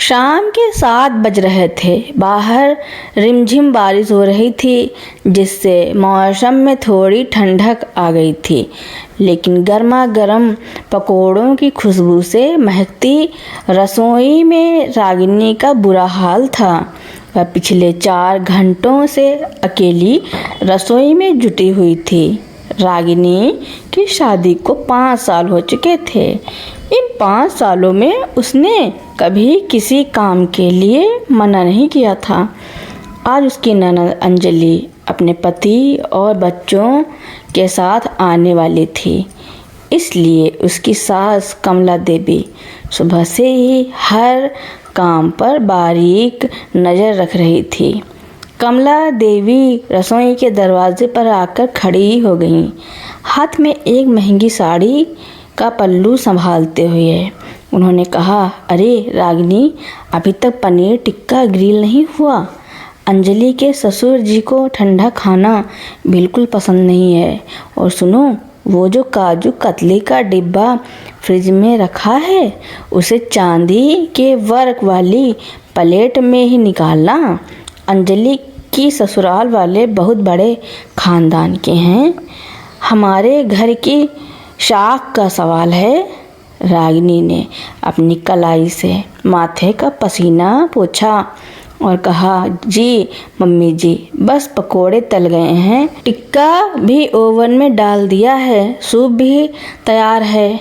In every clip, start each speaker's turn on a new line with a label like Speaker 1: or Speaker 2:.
Speaker 1: शाम के 7 बज रहे थे। बाहर रिमझिम बारिश हो रही थी, जिससे मौसम में थोड़ी ठंडक आ गई थी, लेकिन गर्मा गर्म पकोड़ों की खुशबू से महकती रसोई में रागिनी का बुरा हाल था। वह पिछले 4 घंटों से अकेली रसोई में जुटी हुई थी। रागिनी की शादी को 5 साल हो चुके थे। इन 5 सालों में उसने कभी किसी काम के लिए मना नहीं किया था। आज उसकी ननद अंजलि अपने पति और बच्चों के साथ आने वाली थी, इसलिए उसकी सास कमला देवी सुबह से ही हर काम पर बारीक नज़र रख रही थी। कमला देवी रसोई के दरवाजे पर आकर खड़ी हो गईं, हाथ में एक महंगी साड़ी का पल्लू संभालते हुए। उन्होंने कहा, अरे रागिनी, अभी तक पनीर टिक्का ग्रिल नहीं हुआ। अंजलि के ससुर जी को ठंडा खाना बिल्कुल पसंद नहीं है। और सुनो, वो जो काजू कतली का डिब्बा फ्रिज में रखा है, उसे चांदी के वर्क वाली प्लेट में ही निकालना। अंजलि की ससुराल वाले बहुत बड़े खानदान के हैं। हमारे घर की शाख का सवाल है। रागिनी ने अपनी कलाई से माथे का पसीना पोंछा और कहा, जी मम्मी जी, बस पकोड़े तल गए हैं, टिक्का भी ओवन में डाल दिया है, सूप भी तैयार है।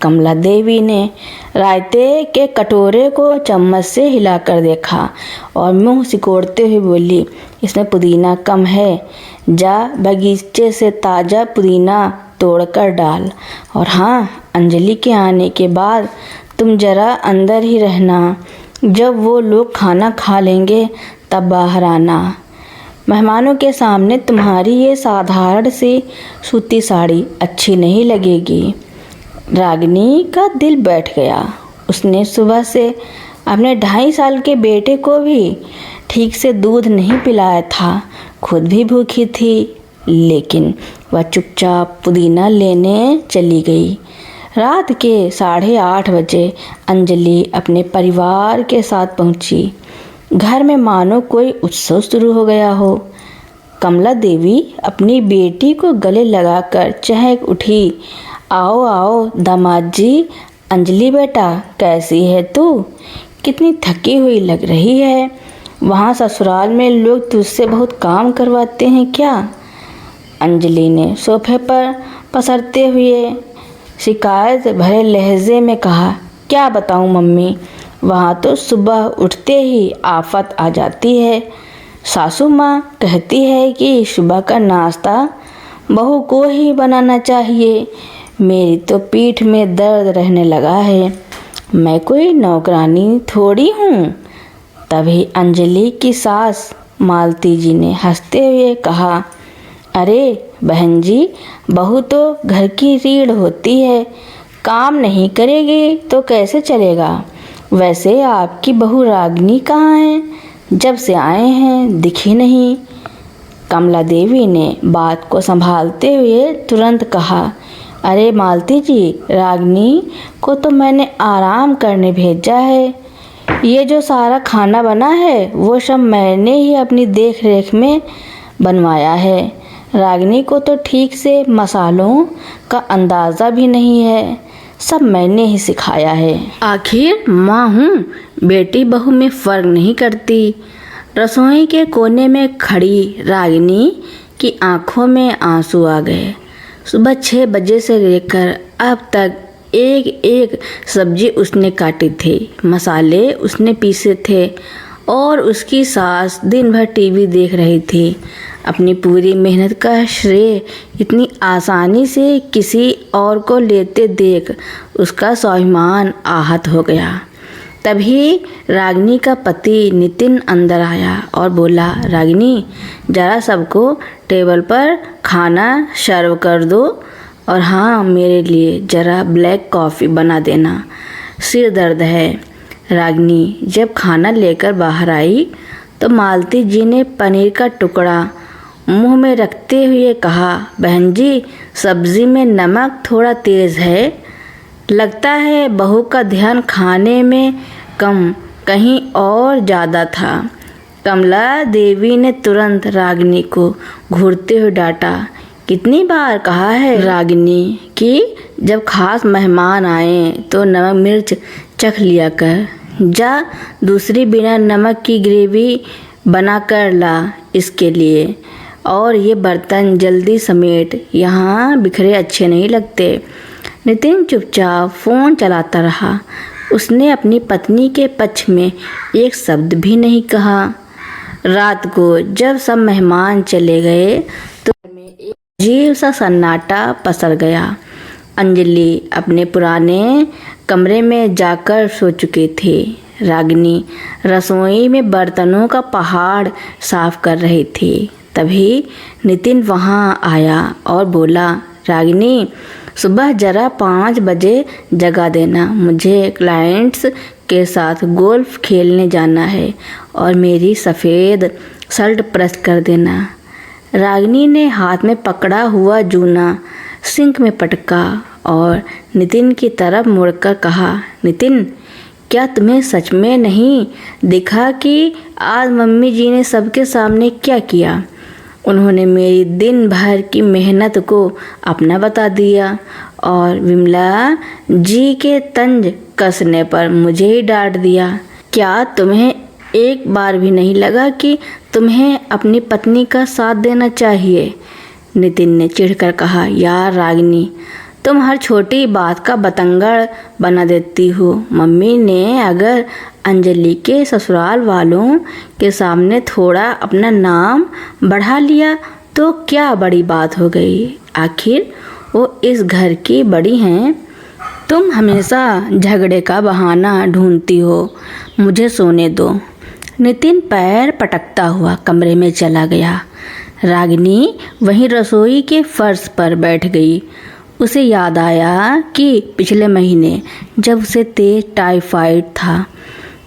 Speaker 1: कमला देवी ने रायते के कटोरे को चम्मच से हिलाकर देखा और मुंह सिकोड़ते हुए बोली, इसमें पुदीना कम है, जा बगीचे से ताज़ा पुदीना तोड़कर डाल। और हाँ, अंजलि के आने के बाद तुम जरा अंदर ही रहना। जब वो लोग खाना खा लेंगे तब बाहर आना। मेहमानों के सामने तुम्हारी ये साधारण सी सूती साड़ी अच्छी नहीं लगेगी। रागिनी का दिल बैठ गया। उसने सुबह से अपने 2.5 साल के बेटे को भी ठीक से दूध नहीं पिलाया था। खुद भी भूखी थी, लेकिन वह चुपचाप पुदीना लेने चली गई। रात के 8:30 बजे अंजलि अपने परिवार के साथ पहुंची। घर में मानो कोई उत्सव शुरू हो गया हो। कमला देवी अपनी बेटी को गले लगाकर चहक उठी, आओ आओ दामाद जी। अंजलि बेटा, कैसी है तू? कितनी थकी हुई लग रही है। वहाँ ससुराल में लोग तुझसे बहुत काम करवाते हैं क्या? अंजलि ने सोफे पर पसरते हुए शिकायत भरे लहजे में कहा, क्या बताऊं मम्मी, वहाँ तो सुबह उठते ही आफत आ जाती है। सासू माँ कहती है कि सुबह का नाश्ता बहू को ही बनाना चाहिए। मेरी तो पीठ में दर्द रहने लगा है। मैं कोई नौकरानी थोड़ी हूँ। तभी अंजलि की सास मालती जी ने हंसते हुए कहा, अरे बहन जी, बहू तो घर की रीढ़ होती है, काम नहीं करेगी तो कैसे चलेगा। वैसे आपकी बहू रागिनी कहाँ है? जब से आए हैं दिखी नहीं। कमला देवी ने बात को संभालते हुए तुरंत कहा, अरे मालती जी, रागिनी को तो मैंने आराम करने भेजा है। ये जो सारा खाना बना है वो सब मैंने ही अपनी देख रेख में बनवाया है। रागिनी को तो ठीक से मसालों का अंदाज़ा भी नहीं है, सब मैंने ही सिखाया है। आखिर माँ हूँ, बेटी बहू में फ़र्क नहीं करती। रसोई के कोने में खड़ी रागिनी की आंखों में आंसू आ गए। सुबह 6 बजे से लेकर अब तक एक एक सब्जी उसने काटी थी, मसाले उसने पीसे थे और उसकी सास दिन भर टीवी देख रही थी। अपनी पूरी मेहनत का श्रेय इतनी आसानी से किसी और को लेते देख उसका स्वाभिमान आहत हो गया। तभी रागिनी का पति नितिन अंदर आया और बोला, रागिनी, जरा सबको टेबल पर खाना सर्व कर दो और हाँ, मेरे लिए जरा ब्लैक कॉफ़ी बना देना, सिर दर्द है। रागिनी जब खाना लेकर बाहर आई तो मालती जी ने पनीर का टुकड़ा मुंह में रखते हुए कहा, बहन जी, सब्जी में नमक थोड़ा तेज़ है। लगता है बहू का ध्यान खाने में कम कहीं और ज़्यादा था। कमला देवी ने तुरंत रागिनी को घूरते हुए डांटा। कितनी बार कहा है रागिनी कि जब खास मेहमान आए तो नमक मिर्च चख लिया कर। जा दूसरी बिना नमक की ग्रेवी बना कर ला इसके लिए, और ये बर्तन जल्दी समेट, यहाँ बिखरे अच्छे नहीं लगते। नितिन चुपचाप फ़ोन चलाता रहा। उसने अपनी पत्नी के पक्ष में एक शब्द भी नहीं कहा। रात को जब सब मेहमान चले गए तो में एक अजीब सा सन्नाटा पसर गया। अंजलि अपने पुराने कमरे में जाकर सो चुकी थी। रागिनी रसोई में बर्तनों का पहाड़ साफ कर रही थी। तभी नितिन वहाँ आया और बोला, रागिनी, सुबह जरा 5 बजे जगा देना, मुझे क्लाइंट्स के साथ गोल्फ खेलने जाना है, और मेरी सफ़ेद शर्ट प्रेस कर देना। रागिनी ने हाथ में पकड़ा हुआ जूना सिंक में पटका और नितिन की तरफ मुड़कर कहा, नितिन, क्या तुम्हें सच में नहीं दिखा कि आज मम्मी जी ने सबके सामने क्या किया? उन्होंने मेरी दिन भर की मेहनत को अपना बता दिया और विमला जी के तंज कसने पर मुझे ही डांट दिया। क्या तुम्हें एक बार भी नहीं लगा कि तुम्हें अपनी पत्नी का साथ देना चाहिए? नितिन ने चिढ़कर कहा, यार रागिनी, तुम हर छोटी बात का बतंगड़ बना देती हो। मम्मी ने अगर अंजलि के ससुराल वालों के सामने थोड़ा अपना नाम बढ़ा लिया तो क्या बड़ी बात हो गई? आखिर वो इस घर की बड़ी हैं। तुम हमेशा झगड़े का बहाना ढूंढती हो। मुझे सोने दो। नितिन पैर पटकता हुआ कमरे में चला गया। रागिनी वहीं रसोई के फर्श पर बैठ गई। उसे याद आया कि पिछले महीने जब उसे तेज टाइफाइड था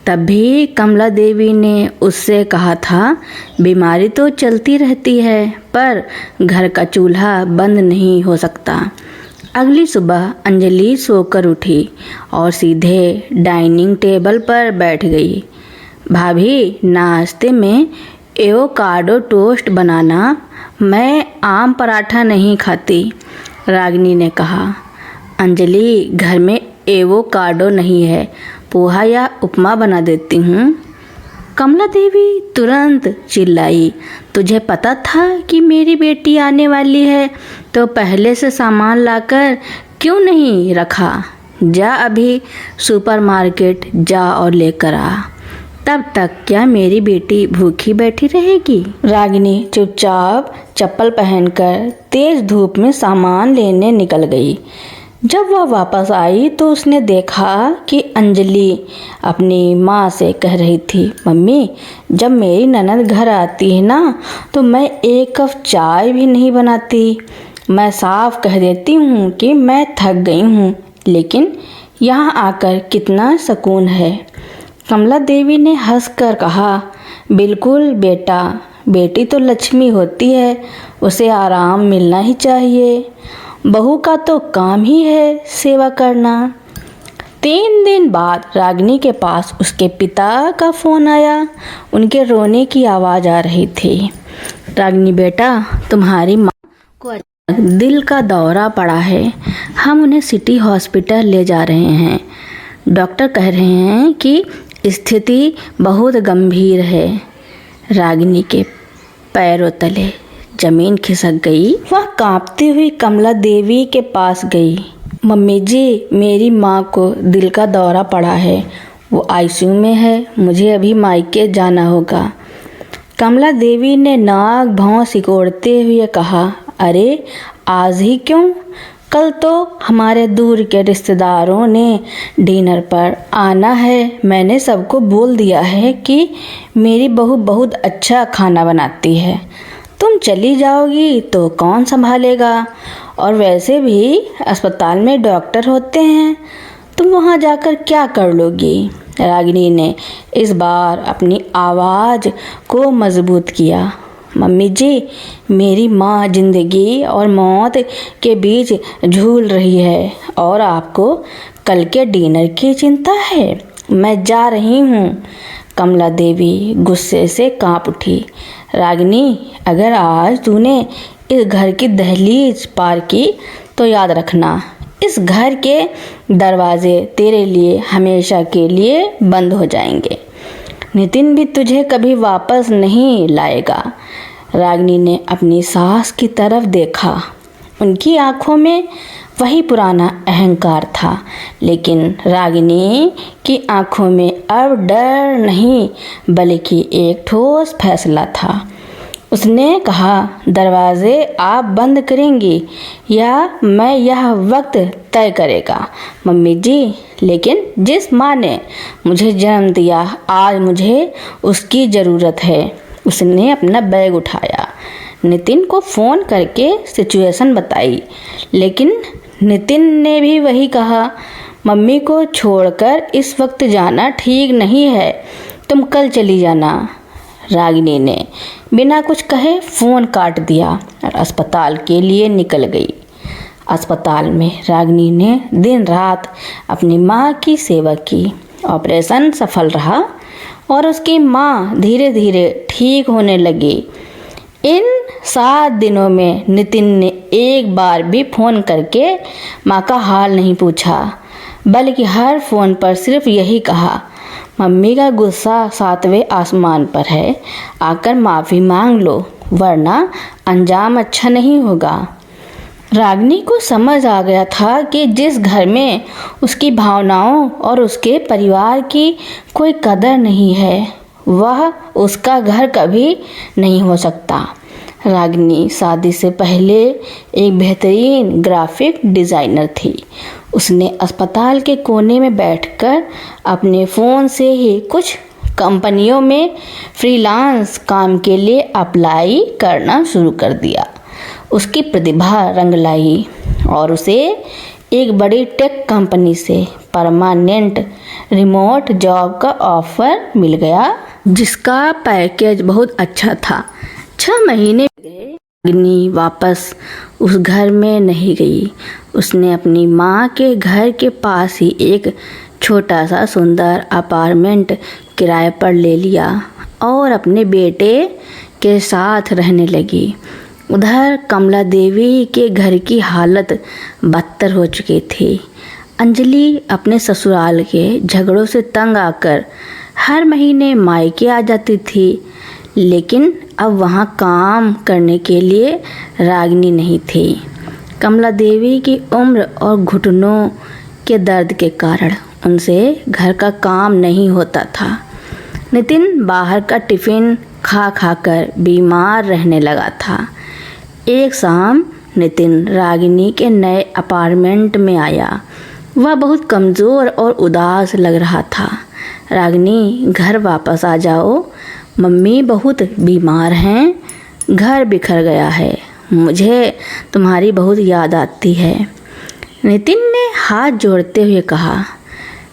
Speaker 1: तब भी कमला देवी ने उससे कहा था, बीमारी तो चलती रहती है पर घर का चूल्हा बंद नहीं हो सकता। अगली सुबह अंजलि सोकर उठी और सीधे डाइनिंग टेबल पर बैठ गई। भाभी, नाश्ते में एवोकाडो टोस्ट बनाना, मैं आम पराठा नहीं खाती, रागिनी ने कहा। अंजलि, घर में एवोकाडो नहीं है, पोहा या उपमा बना देती हूँ। कमला देवी तुरंत चिल्लाई, तुझे पता था कि मेरी बेटी आने वाली है तो पहले से सामान लाकर क्यों नहीं रखा? जा अभी सुपरमार्केट जा और लेकर आ। तब तक क्या मेरी बेटी भूखी बैठी रहेगी? रागिनी चुपचाप चप्पल पहनकर तेज धूप में सामान लेने निकल गई। जब वह वापस आई तो उसने देखा कि अंजलि अपनी माँ से कह रही थी, मम्मी, जब मेरी ननद घर आती है ना तो मैं एक कप चाय भी नहीं बनाती। मैं साफ कह देती हूँ कि मैं थक गई हूँ, लेकिन यहाँ आकर कितना सुकून है। कमला देवी ने हंसकर कहा, बिल्कुल बेटा, बेटी तो लक्ष्मी होती है, उसे आराम मिलना ही चाहिए। बहू का तो काम ही है सेवा करना। 3 दिन बाद रागिनी के पास उसके पिता का फ़ोन आया। उनके रोने की आवाज़ आ रही थी। रागिनी बेटा, तुम्हारी माँ को अचानक दिल का दौरा पड़ा है, हम उन्हें सिटी हॉस्पिटल ले जा रहे हैं। डॉक्टर कह रहे हैं कि स्थिति बहुत गंभीर है। रागिनी के पैरों तले जमीन खिसक गई। वह कांपती हुई कमला देवी के पास गई। मम्मी जी, मेरी माँ को दिल का दौरा पड़ा है, वो आईसीयू में है, मुझे अभी मायके जाना होगा। कमला देवी ने नाक भौं सिकोड़ते हुए कहा, अरे आज ही क्यों? कल तो हमारे दूर के रिश्तेदारों ने डिनर पर आना है। मैंने सबको बोल दिया है कि मेरी बहू बहुत अच्छा खाना बनाती है। तुम चली जाओगी तो कौन संभालेगा? और वैसे भी अस्पताल में डॉक्टर होते हैं, तुम वहाँ जाकर क्या कर लोगी? रागिनी ने इस बार अपनी आवाज़ को मजबूत किया। मम्मी जी, मेरी माँ जिंदगी और मौत के बीच झूल रही है और आपको कल के डिनर की चिंता है। मैं जा रही हूँ। कमला देवी गुस्से से कांप उठी। रागिनी, अगर आज तूने इस घर की दहलीज पार की तो याद रखना, इस घर के दरवाजे तेरे लिए हमेशा के लिए बंद हो जाएंगे। नितिन भी तुझे कभी वापस नहीं लाएगा। रागिनी ने अपनी सास की तरफ देखा। उनकी आंखों में वही पुराना अहंकार था, लेकिन रागिनी की आंखों में अब डर नहीं बल्कि एक ठोस फैसला था। उसने कहा, दरवाजे आप बंद करेंगी या मैं यह वक्त तय करेगा मम्मी जी, लेकिन जिस माँ ने मुझे जन्म दिया आज मुझे उसकी ज़रूरत है। उसने अपना बैग उठाया, नितिन को फ़ोन करके सिचुएशन बताई, लेकिन नितिन ने भी वही कहा, मम्मी को छोड़कर इस वक्त जाना ठीक नहीं है, तुम कल चली जाना। रागिनी ने बिना कुछ कहे फ़ोन काट दिया और अस्पताल के लिए निकल गई। अस्पताल में रागिनी ने दिन रात अपनी माँ की सेवा की। ऑपरेशन सफल रहा और उसकी माँ धीरे धीरे ठीक होने लगी। इन 7 दिनों में नितिन ने एक बार भी फ़ोन करके माँ का हाल नहीं पूछा, बल्कि हर फ़ोन पर सिर्फ यही कहा, मम्मी का गुस्सा 7वें आसमान पर है, आकर माफ़ी मांग लो वरना अंजाम अच्छा नहीं होगा। रागिनी को समझ आ गया था कि जिस घर में उसकी भावनाओं और उसके परिवार की कोई कदर नहीं है, वह उसका घर कभी नहीं हो सकता। रागिनी शादी से पहले एक बेहतरीन ग्राफिक डिज़ाइनर थी। उसने अस्पताल के कोने में बैठकर अपने फ़ोन से ही कुछ कंपनियों में फ्रीलांस काम के लिए अप्लाई करना शुरू कर दिया। उसकी प्रतिभा रंग लाई और उसे एक बड़ी टेक कंपनी से परमानेंट रिमोट जॉब का ऑफर मिल गया, जिसका पैकेज बहुत अच्छा था। 6 महीने गए, रागिनी वापस उस घर में नहीं गई। उसने अपनी माँ के घर के पास ही एक छोटा सा सुंदर अपार्टमेंट किराए पर ले लिया और अपने बेटे के साथ रहने लगी। उधर कमला देवी के घर की हालत बदतर हो चुकी थी। अंजलि अपने ससुराल के झगड़ों से तंग आकर हर महीने मायके आ जाती थी, लेकिन अब वहाँ काम करने के लिए रागिनी नहीं थी। कमला देवी की उम्र और घुटनों के दर्द के कारण उनसे घर का काम नहीं होता था। नितिन बाहर का टिफ़िन खा खाकर बीमार रहने लगा था। एक शाम नितिन रागिनी के नए अपार्टमेंट में आया। वह बहुत कमज़ोर और उदास लग रहा था। रागिनी, घर वापस आ जाओ, मम्मी बहुत बीमार हैं, घर बिखर गया है, मुझे तुम्हारी बहुत याद आती है। नितिन ने हाथ जोड़ते हुए कहा।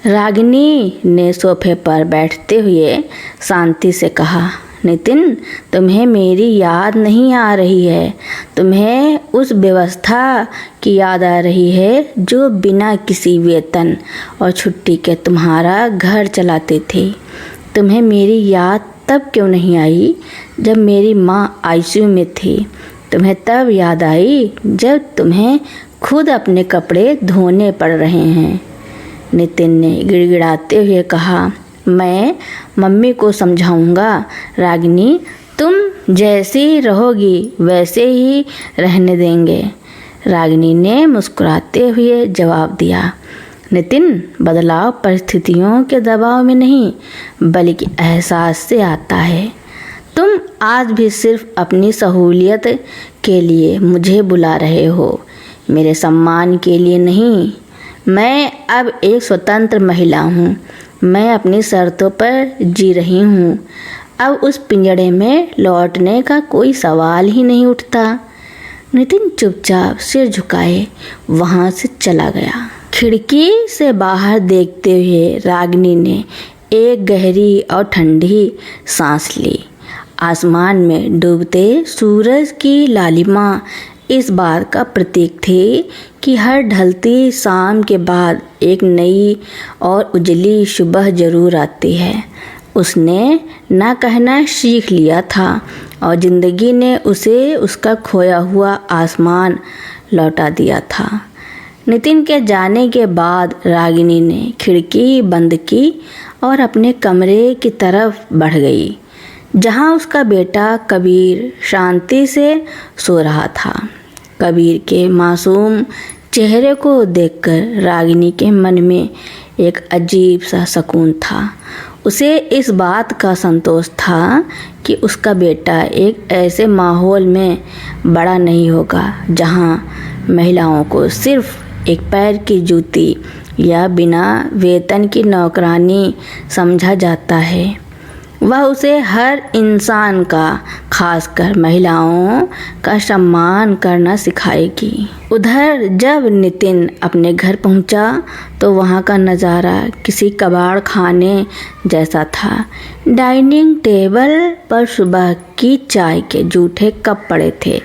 Speaker 1: रागिनी ने सोफे पर बैठते हुए शांति से कहा, नितिन, तुम्हें मेरी याद नहीं आ रही है, तुम्हें उस व्यवस्था की याद आ रही है जो बिना किसी वेतन और छुट्टी के तुम्हारा घर चलाती थी। तुम्हें मेरी याद तब क्यों नहीं आई जब मेरी माँ आईसीयू में थी? तुम्हें तब याद आई जब तुम्हें खुद अपने कपड़े धोने पड़ रहे हैं। नितिन ने गिड़गिड़ाते हुए कहा, मैं मम्मी को समझाऊंगा। रागिनी, तुम जैसी रहोगी वैसे ही रहने देंगे। रागिनी ने मुस्कुराते हुए जवाब दिया। नितिन, बदलाव परिस्थितियों के दबाव में नहीं बल्कि एहसास से आता है। तुम आज भी सिर्फ अपनी सहूलियत के लिए मुझे बुला रहे हो, मेरे सम्मान के लिए नहीं। मैं अब एक स्वतंत्र महिला हूँ, मैं अपनी शर्तों पर जी रही हूँ। अब उस पिंजड़े में लौटने का कोई सवाल ही नहीं उठता। नितिन चुपचाप सिर झुकाए वहाँ से चला गया। खिड़की से बाहर देखते हुए रागिनी ने एक गहरी और ठंडी सांस ली। आसमान में डूबते सूरज की लालिमा इस बात का प्रतीक थी कि हर ढलती शाम के बाद एक नई और उजली सुबह जरूर आती है। उसने ना कहना सीख लिया था और ज़िंदगी ने उसे उसका खोया हुआ आसमान लौटा दिया था। नितिन के जाने के बाद रागिनी ने खिड़की बंद की और अपने कमरे की तरफ बढ़ गई, जहां उसका बेटा कबीर शांति से सो रहा था। कबीर के मासूम चेहरे को देखकर रागिनी के मन में एक अजीब सा सुकून था। उसे इस बात का संतोष था कि उसका बेटा एक ऐसे माहौल में बड़ा नहीं होगा जहां महिलाओं को सिर्फ एक पैर की जूती या बिना वेतन की नौकरानी समझा जाता है। वह उसे हर इंसान का, खासकर महिलाओं का सम्मान करना सिखाएगी। उधर जब नितिन अपने घर पहुंचा तो वहां का नज़ारा किसी कबाड़ खाने जैसा था। डाइनिंग टेबल पर सुबह की चाय के जूठे कप पड़े थे,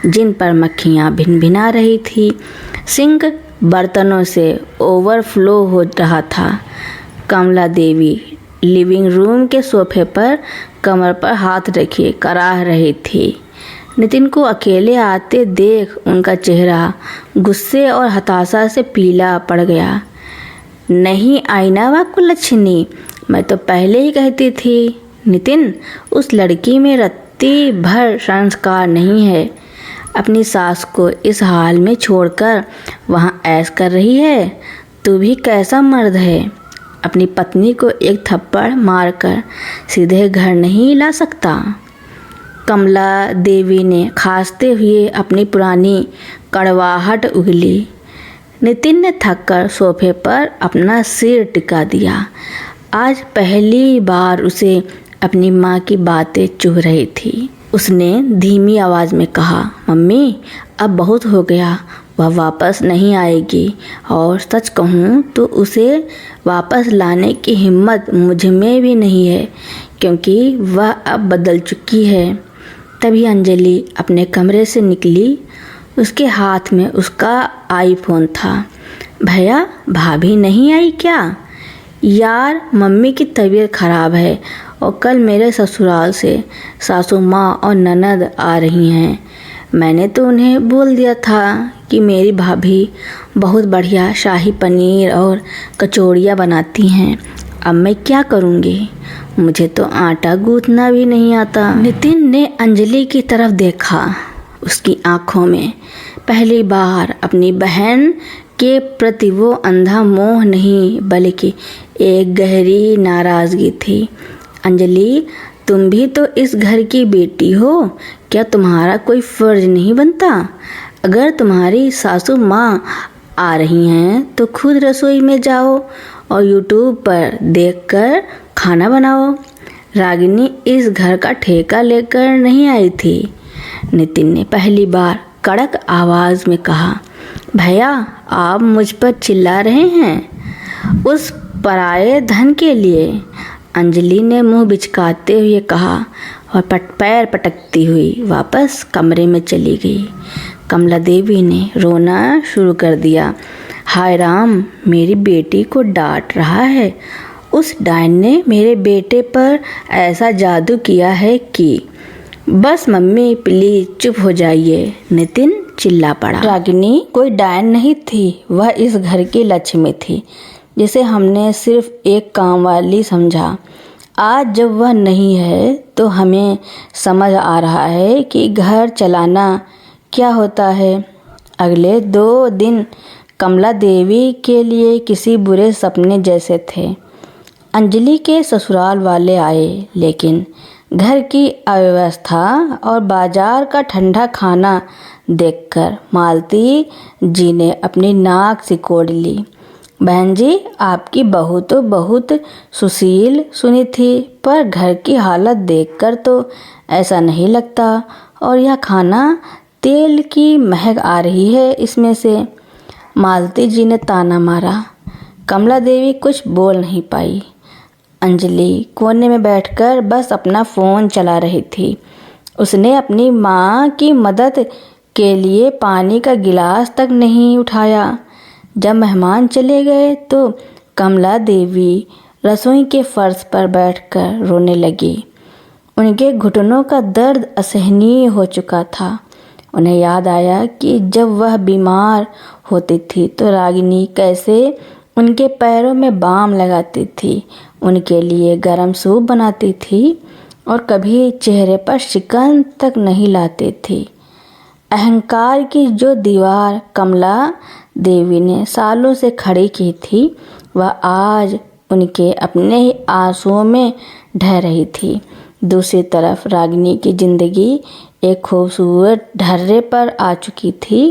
Speaker 1: जिन पर मक्खियां भिनभिना रही थी। सिंक बर्तनों से ओवरफ्लो हो रहा था। कमला देवी लिविंग रूम के सोफे पर कमर पर हाथ रखे कराह रही थी। नितिन को अकेले आते देख उनका चेहरा गुस्से और हताशा से पीला पड़ गया। नहीं आई ना वाकुलक्ष्मी, मैं तो पहले ही कहती थी। नितिन, उस लड़की में रत्ती भर संस्कार नहीं है। अपनी सास को इस हाल में छोड़कर वहाँ ऐश कर रही है। तू भी कैसा मर्द है, अपनी पत्नी को एक थप्पड़ मारकर सीधे घर नहीं ला सकता। कमला देवी ने खांसते हुए अपनी पुरानी कड़वाहट उगली। नितिन ने थककर सोफे पर अपना सिर टिका दिया। आज पहली बार उसे अपनी माँ की बातें चुभ रही थी। उसने धीमी आवाज़ में कहा, मम्मी अब बहुत हो गया, वह वापस नहीं आएगी और सच कहूँ तो उसे वापस लाने की हिम्मत मुझ में भी नहीं है, क्योंकि वह अब बदल चुकी है। तभी अंजलि अपने कमरे से निकली। उसके हाथ में उसका आईफोन था। भैया, भाभी नहीं आई क्या? यार, मम्मी की तबीयत ख़राब है और कल मेरे ससुराल से सासू माँ और ननद आ रही हैं। मैंने तो उन्हें बोल दिया था कि मेरी भाभी बहुत बढ़िया शाही पनीर और कचौड़ियाँ बनाती हैं। अब मैं क्या करूँगी? मुझे तो आटा गूँथना भी नहीं आता। नितिन ने अंजलि की तरफ देखा। उसकी आँखों में पहली बार अपनी बहन के प्रति वो अंधा मोह नहीं बल्कि एक गहरी नाराज़गी थी। अंजलि, तुम भी तो इस घर की बेटी हो, क्या तुम्हारा कोई फ़र्ज नहीं बनता? अगर तुम्हारी सासू माँ आ रही हैं तो खुद रसोई में जाओ और यूट्यूब पर देखकर खाना बनाओ। रागिनी इस घर का ठेका लेकर नहीं आई थी। नितिन ने पहली बार कड़क आवाज़ में कहा, भैया आप मुझ पर चिल्ला रहे हैं उस पराये धन के लिए? अंजलि ने मुंह बिचकाते हुए कहा और पैर पटकती हुई वापस कमरे में चली गई। कमला देवी ने रोना शुरू कर दिया। हाय राम, मेरी बेटी को डांट रहा है। उस डायन ने मेरे बेटे पर ऐसा जादू किया है कि बस मम्मी प्लीज चुप हो जाइए, नितिन चिल्ला पड़ा। रागिनी कोई डायन नहीं थी, वह इस घर की लक्ष्मी थी, जिसे हमने सिर्फ एक काम वाली समझा। आज जब वह नहीं है तो हमें समझ आ रहा है कि घर चलाना क्या होता है। अगले 2 दिन कमला देवी के लिए किसी बुरे सपने जैसे थे। अंजलि के ससुराल वाले आए, लेकिन घर की अव्यवस्था और बाजार का ठंडा खाना देखकर मालती जी ने अपनी नाक सिकोड़ ली। बहन जी, आपकी बहू तो बहुत सुशील सुनी थी, पर घर की हालत देखकर तो ऐसा नहीं लगता। और यह खाना, तेल की महक आ रही है इसमें से। मालती जी ने ताना मारा। कमला देवी कुछ बोल नहीं पाई। अंजलि कोने में बैठकर बस अपना फ़ोन चला रही थी। उसने अपनी माँ की मदद के लिए पानी का गिलास तक नहीं उठाया। जब मेहमान चले गए तो कमला देवी रसोई के फर्श पर बैठकर रोने लगी। उनके घुटनों का दर्द असहनीय हो चुका था। उन्हें याद आया कि जब वह बीमार होती थी तो रागिनी कैसे उनके पैरों में बाम लगाती थी, उनके लिए गर्म सूप बनाती थी और कभी चेहरे पर शिकन तक नहीं लाती थी। अहंकार की जो दीवार कमला देवी ने सालों से खड़ी की थी, वह आज उनके अपने ही आंसुओं में ढह रही थी। दूसरी तरफ रागिनी की जिंदगी एक खूबसूरत ढर्रे पर आ चुकी थी।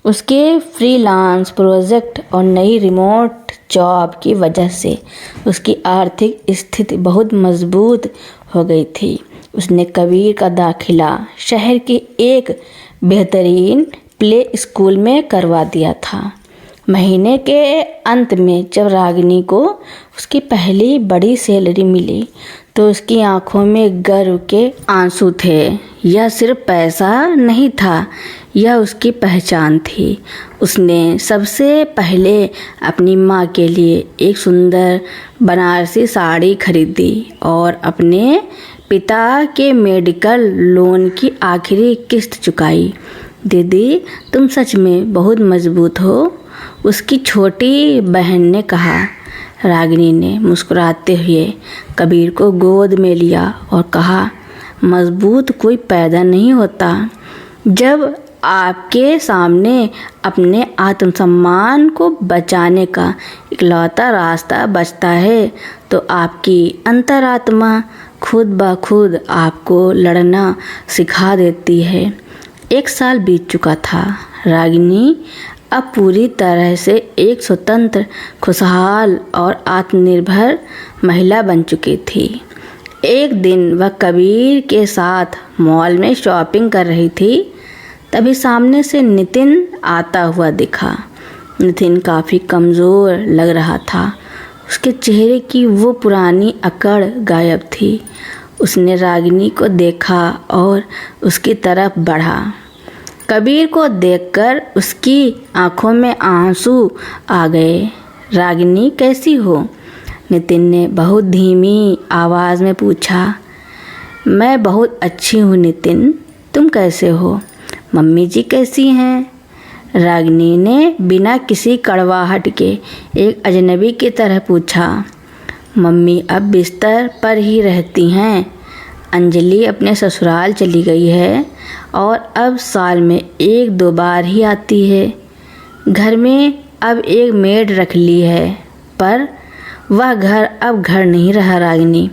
Speaker 1: उसके फ्रीलांस प्रोजेक्ट और नई रिमोट जॉब की वजह से उसकी आर्थिक स्थिति बहुत मजबूत हो गई थी। उसने कबीर का दाखिला शहर के एक बेहतरीन प्ले स्कूल में करवा दिया था। महीने के अंत में जब रागिनी को उसकी पहली बड़ी सैलरी मिली तो उसकी आंखों में गर्व के आंसू थे। यह सिर्फ पैसा नहीं था, यह उसकी पहचान थी। उसने सबसे पहले अपनी माँ के लिए एक सुंदर बनारसी साड़ी खरीदी और अपने पिता के मेडिकल लोन की आखिरी किस्त चुकाई। दीदी, तुम सच में बहुत मजबूत हो, उसकी छोटी बहन ने कहा। रागिनी ने मुस्कुराते हुए कबीर को गोद में लिया और कहा, मजबूत कोई पैदा नहीं होता। जब आपके सामने अपने आत्मसम्मान को बचाने का इकलौता रास्ता बचता है तो आपकी अंतरात्मा खुद ब खुद आपको लड़ना सिखा देती है। 1 साल बीत चुका था। रागिनी अब पूरी तरह से एक स्वतंत्र, खुशहाल और आत्मनिर्भर महिला बन चुकी थी। एक दिन वह कबीर के साथ मॉल में शॉपिंग कर रही थी। तभी सामने से नितिन आता हुआ दिखा। नितिन काफ़ी कमज़ोर लग रहा था। उसके चेहरे की वो पुरानी अकड़ गायब थी। उसने रागिनी को देखा और उसकी तरफ बढ़ा। कबीर को देखकर उसकी आंखों में आंसू आ गए। रागिनी, कैसी हो? नितिन ने बहुत धीमी आवाज़ में पूछा। मैं बहुत अच्छी हूँ नितिन, तुम कैसे हो? मम्मी जी कैसी हैं? रागिनी ने बिना किसी कड़वाहट के एक अजनबी की तरह पूछा। मम्मी अब बिस्तर पर ही रहती हैं। अंजलि अपने ससुराल चली गई है और अब साल में 1-2 बार ही आती है। घर में अब एक मेड रख ली है, पर वह घर अब घर नहीं रहा रागिनी।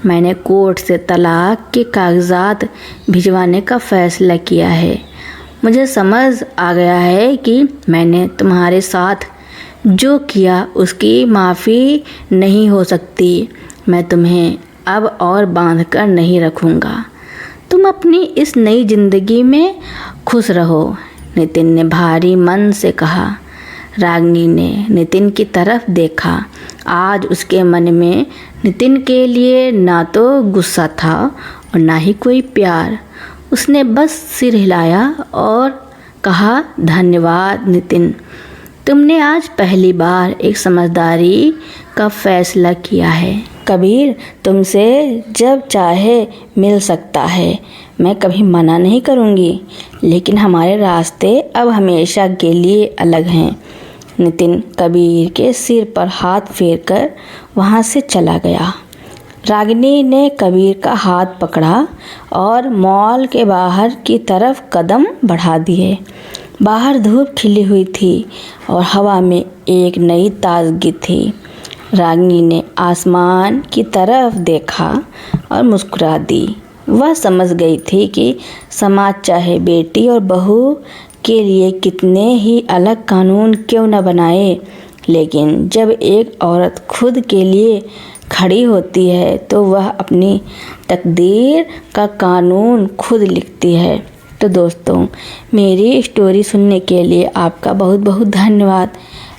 Speaker 1: मैंने कोर्ट से तलाक के कागजात भिजवाने का फैसला किया है। मुझे समझ आ गया है कि मैंने तुम्हारे साथ जो किया उसकी माफ़ी नहीं हो सकती। मैं तुम्हें अब और बांध कर नहीं रखूँगा। तुम अपनी इस नई ज़िंदगी में खुश रहो, नितिन ने भारी मन से कहा। रागिनी ने नितिन की तरफ देखा। आज उसके मन में नितिन के लिए ना तो गुस्सा था और ना ही कोई प्यार। उसने बस सिर हिलाया और कहा, धन्यवाद नितिन, तुमने आज पहली बार एक समझदारी का फैसला किया है। कबीर तुमसे जब चाहे मिल सकता है, मैं कभी मना नहीं करूँगी, लेकिन हमारे रास्ते अब हमेशा के लिए अलग हैं। नितिन कबीर के सिर पर हाथ फेरकर वहाँ से चला गया। रागिनी ने कबीर का हाथ पकड़ा और मॉल के बाहर की तरफ कदम बढ़ा दिए। बाहर धूप खिली हुई थी और हवा में एक नई ताजगी थी। रागिनी ने आसमान की तरफ देखा और मुस्कुरा दी। वह समझ गई थी कि समाज चाहे बेटी और बहू के लिए कितने ही अलग कानून क्यों न बनाए, लेकिन जब एक औरत खुद के लिए खड़ी होती है तो वह अपनी तकदीर का कानून खुद लिखती है। तो दोस्तों, मेरी स्टोरी सुनने के लिए आपका बहुत बहुत धन्यवाद।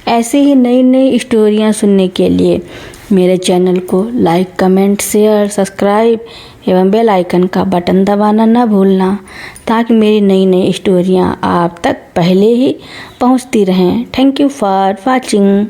Speaker 1: ऐसे ही नई नई स्टोरियाँ सुनने के लिए मेरे चैनल को लाइक, कमेंट, शेयर, सब्सक्राइब एवं बेल आइकन का बटन दबाना न भूलना, ताकि मेरी नई नई स्टोरियाँ आप तक पहले ही पहुँचती रहें। Thank you for watching.